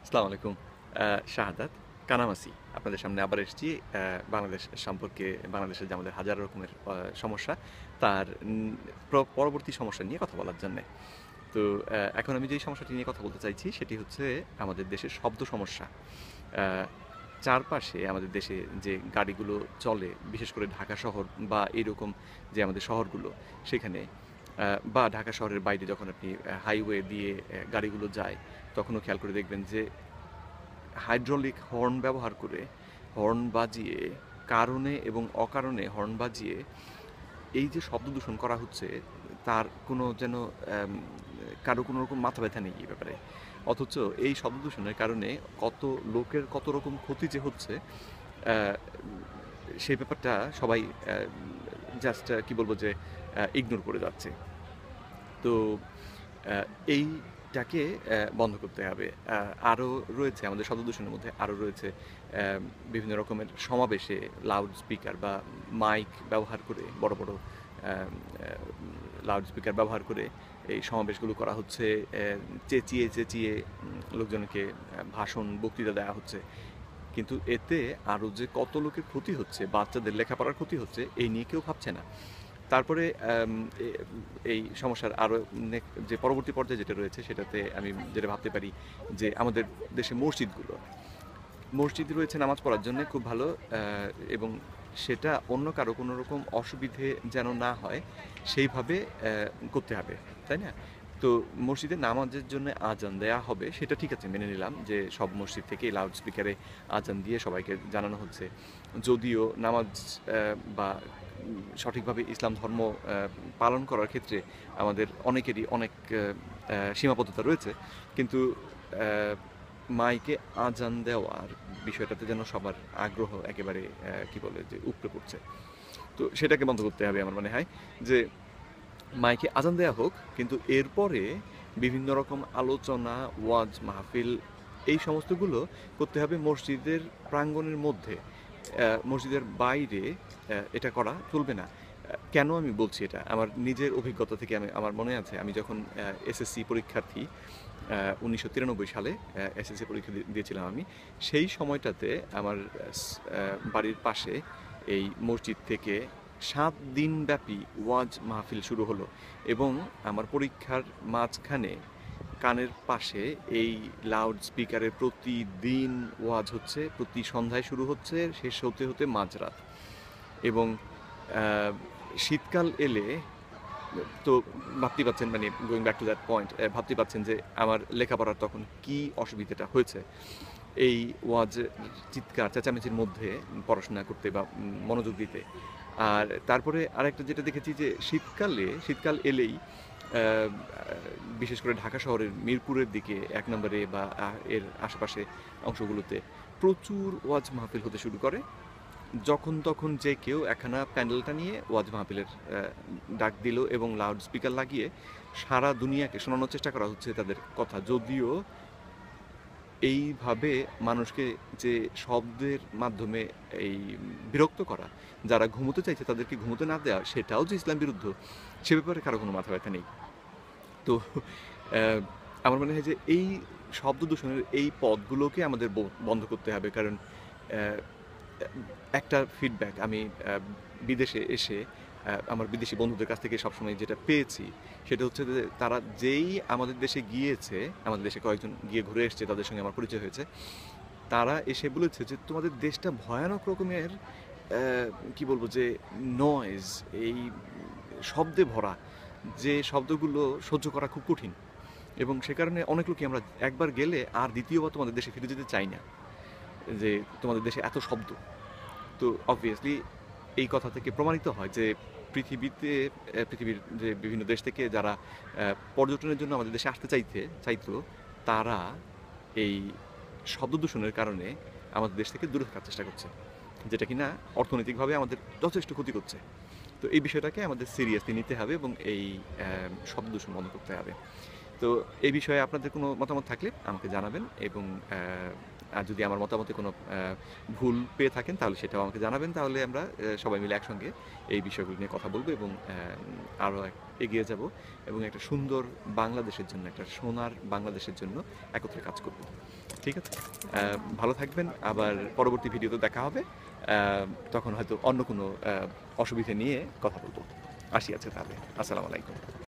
আসসালামু আলাইকুম। শাহাদাত কানামাসি। আপনাদের সামনে আবার এসেছি বাংলাদেশ সম্পর্কে, বাংলাদেশের যে আমাদের হাজার রকমের সমস্যা, তার পরবর্তী সমস্যা নিয়ে কথা বলার জন্যে। তো এখন আমি যেই সমস্যাটি নিয়ে কথা বলতে চাইছি সেটি হচ্ছে আমাদের দেশের শব্দ সমস্যা। আ চারপাশে আমাদের দেশে যে গাড়িগুলো চলে, বিশেষ করে ঢাকা শহর বা এরকম যে আমাদের শহরগুলো, সেখানে বা ঢাকা শহরের বাইরে যখন আপনি হাইওয়ে দিয়ে গাড়িগুলো যায়, তখনও খেয়াল করে দেখবেন যে হাইড্রোলিক হর্ন ব্যবহার করে হর্ন বাজিয়ে, কারণে এবং অকারণে হর্ন বাজিয়ে এই যে শব্দ দূষণ করা হচ্ছে, তার কোনো যেন কারো কোনো রকম মাথা ব্যথা নেই এই ব্যাপারে। অথচ এই শব্দ দূষণের কারণে কত লোকের কত রকম ক্ষতি যে হচ্ছে, আ সেই ব্যাপারটা সবাই জাস্ট কি বলবো যে ইগনোর করে যাচ্ছে। তো আ এইটাকে বন্ধ করতে হবে। আরো রয়েছে আমাদের শব্দ দূষণের মধ্যে আরো রয়েছে বিভিন্ন রকমের সমাবেশে লাউড স্পিকার বা মাইক ব্যবহার করে বড়, বড় অ্যাম অ্যা লাউড স্পিকার ব্যবহার করে এই সমাবেশগুলো করা হচ্ছে। চেঁচিয়ে, চেঁচিয়ে লোকজনকে ভাষণ, বক্তৃতা দেয়া হচ্ছে। কিন্তু এতে আরো যে কত লোকের ক্ষতি হচ্ছে, বাচ্চাদের লেখাপড়ার ক্ষতি হচ্ছে, এই নিয়ে কেউ ভাবছে না। তারপরে এ এই সমস্যার আরো যে পরবর্তী পর্যায়ে যেটা রয়েছে সেটাতে আমি যেটা ভাবতে পারি যে আমাদের দেশে মসজিদ রয়েছে নামাজ পড়ার জন্য খুব ভালো, এবং সেটা অন্য কারো কোনো রকম অসুবিধে যেন না হয় সেইভাবে করতে হবে, তাই না? তো মসজিদে নামাজের জন্য আজান দেয়া হবে সেটা ঠিক আছে, মেনে নিলাম যে সব মসজিদ থেকেই লাউড স্পিকারে আজান দিয়ে সবাইকে জানানো হচ্ছে। যদিও নামাজ বা সঠিকভাবে ইসলাম ধর্ম পালন করার ক্ষেত্রে আমাদের অনেকেরই অনেক সীমাবদ্ধতা রয়েছে। কিন্তু আহ, মাইকে আজান দেওয়ার বিষয়টাতে যেন সবার আগ্রহ একেবারে কি বলে যে উপড়ে পড়ছে। তো সেটাকে বন্ধ করতে হবে আমার মনে হয়, যে মাইকে আজান দেয়া হোক, কিন্তু এরপরে বিভিন্ন রকম আলোচনা, ওয়াজ মাহফিল এই সমস্তগুলো করতে হবে মসজিদের প্রাঙ্গণের মধ্যে। মসজিদের বাইরে এটা করা চলবে না। কেন আমি বলছি এটা? আমার নিজের অভিজ্ঞতা থেকে আমার মনে আছে আমি যখন এসএসসি পরীক্ষার্থী ১৯৯৩ সালে এসএসসি পরীক্ষা দিয়েছিলাম আমি। সেই সময়টাতে আমার বাড়ির পাশে এই মসজিদ থেকে ৭ দিনব্যাপী ওয়াজ মাহফিল শুরু হলো, এবং আমার পরীক্ষার মাঝখানে কানের পাশে এই লাউড স্পিকারে প্রতিদিন ওয়াজ হচ্ছে, প্রতি সন্ধ্যায় শুরু হচ্ছে, শেষ হতে হতে মাঝরাত। এবং আহ, শীতকাল এলে তো ভাবতেই পাচ্ছেন, মানে going back to that point, ভাবতেই পাচ্ছেন যে আমার লেখাপড়ার তখন কি অসুবিধাটা হয়েছে এই ওয়াজ চিৎকার চেঁচামেচির মধ্যে পড়াশোনা করতে বা মনোযোগ দিতে। আর তারপরে আরেকটা যেটা দেখেছি যে শীতকাল এলেই বিশেষ করে ঢাকা শহরের মিরপুরের দিকে ১ নম্বরে বা এর আশেপাশে অংশগুলোতে প্রচুর ওয়াজ মাহফিল হতে শুরু করে। যখন তখন যে কেউ একখানা প্যান্ডেলটা নিয়ে ওয়াজ মাহফিলের ডাক দিল এবং লাউড স্পিকার লাগিয়ে সারা দুনিয়াকে শোনানোর চেষ্টা করা হচ্ছে তাদের কথা। যদিও এইভাবে মানুষকে যে শব্দের মাধ্যমে এই বিরক্ত করা, যারা ঘুমোতে চাইছে তাদেরকে ঘুমোতে না দেওয়া, সেটাও যে ইসলাম বিরুদ্ধ, সে ব্যাপারে কারো কোনো মাথা ব্যথা নেই। তো আহ, আমার মনে হয় যে এই শব্দ দূষণের এই পথগুলোকে আমাদের বন্ধ করতে হবে। কারণ আহ, একটা ফিডব্যাক আমি বিদেশে এসে আমার বিদেশি বন্ধুদের কাছ থেকে সবসময় যেটা পেয়েছি সেটা হচ্ছে যে তারা যেই আমাদের দেশে গিয়েছে, আমাদের দেশে কয়েকজন গিয়ে ঘুরে এসছে, তাদের সঙ্গে আমার পরিচয় হয়েছে, তারা এসে বলেছে যে তোমাদের দেশটা ভয়ানক রকমের কি বলবো যে নয়েজ, এই শব্দে ভরা, যে শব্দগুলো সহ্য করা খুব কঠিন, এবং সে কারণে অনেক লোকই আমরা একবার গেলে আর দ্বিতীয়বার তোমাদের দেশে ফিরে যেতে চাই না, যে তোমাদের দেশে এত শব্দ। তো অবভিয়াসলি এই কথা থেকে প্রমাণিত হয় যে পৃথিবীর যে বিভিন্ন দেশ থেকে যারা পর্যটনের জন্য আমাদের দেশে আসতে চাইতো, তারা এই শব্দ দূষণের কারণে আমাদের দেশ থেকে দূরে থাকার চেষ্টা করছে, যেটা কিনা অর্থনৈতিকভাবে আমাদের যথেষ্ট ক্ষতি করছে। তো এই বিষয়টাকে আমাদের সিরিয়াসলি নিতে হবে এবং এই শব্দ দূষণ বন্ধ করতে হবে। তো এই বিষয়ে আপনাদের কোনো মতামত থাকলে আমাকে জানাবেন, এবং আর যদি আমার মতামতে কোনো ভুল পেয়ে থাকেন তাহলে সেটাও আমাকে জানাবেন। তাহলে আমরা সবাই মিলে একসঙ্গে এই বিষয়গুলো নিয়ে কথা বলবো এবং আরও এগিয়ে যাব, এবং একটা সুন্দর বাংলাদেশের জন্য, একটা সোনার বাংলাদেশের জন্য একত্রে কাজ করব। ঠিক আছে? ভালো থাকবেন। আবার পরবর্তী ভিডিওতে দেখা হবে। আ তখন হয়তো অন্য কোনো অসুবিধা নিয়ে কথা বলব। আসি আজকে তাহলে। আসসালামু আলাইকুম।